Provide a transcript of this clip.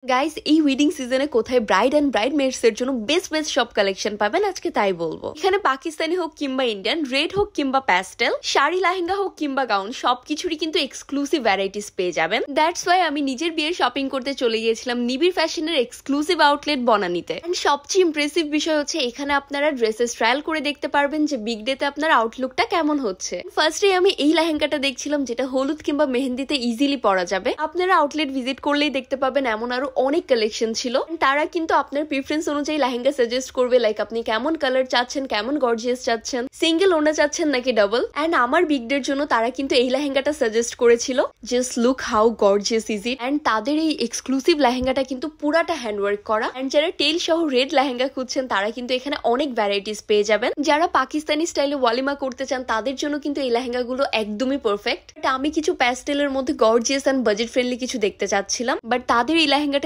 Guys, এই wedding সিজনে কোথায় ব্রাইড এন্ড ব্রাইডমেডস এর জন্য বেস্ট সব কালেকশন পাবেন আজকে তাই বলবো। এখানে পাকিস্তানি হোক কিংবা ইন্ডিয়ান, রেড হোক কিংবা প্যাস্টেল, শাড়ি লেহেঙ্গা হোক কিংবা গাউন, সবকিছুরই কিন্তু এক্সক্লুসিভ ভ্যারাইটিস পেয়ে যাবেন। দ্যাটস ওয়াই আমি নিজের বিয়ের শপিং করতে চলে গিয়েছিলাম নিবিড় ফ্যাশনের এক্সক্লুসিভ আউটলেট বনানীতে। এন্ড সবচেয়ে ইমপ্রেসিভ বিষয় হচ্ছে এখানে আপনারা ড্রেসেস ট্রায়াল করে দেখতে পারবেন যে বিগ ডেতে আপনার আউটলুকটা কেমন হচ্ছে। ফার্স্টে আমি এই লেহেঙ্গাটা দেখছিলাম যেটা হলুদ কিংবা মেহেন্দিতে ইজিলি পরা যাবে। আপনারা আউটলেট ভিজিট করলেই দেখতে পাবেন এমন আরো অনেক কালেকশন ছিল। তারা কিন্তু আপনার প্রিফারেন্স অনুযায়ী লেহেঙ্গা সাজেস্ট করবে, লাইক আপনি কেমন কালার চাচ্ছেন, কেমন গর্জিয়াস চাচ্ছেন, সিঙ্গেল ওনা চাচ্ছেন নাকি ডাবল। এন্ড আমার বিগ ডের জন্য তারা কিন্তু এই লেহেঙ্গাটা সাজেস্ট করেছিল। Just look how gorgeous is it. And তাদের এই এক্সক্লুসিভ লেহেঙ্গাটা কিন্তু পুরাটা হ্যান্ডওয়ার্ক করা। এন্ড যারা টেল সহ রেড লেহেঙ্গা খুঁজছেন তারা কিন্তু এখানে অনেক ভ্যারাইটিস পেয়ে যাবেন। যারা পাকিস্তানি স্টাইলে ওয়ালিমা করতে চান তাদের জন্য কিন্তু এই লেহেঙ্গা গুলো একদমই পারফেক্ট। আমি কিছু প্যাস্টেলের মধ্যে গর্জিয়াস এন্ড বাজেট ফ্রেন্ডলি কিছু দেখতে চাচ্ছিলাম, বাট তাদের এই লেহেঙ্গা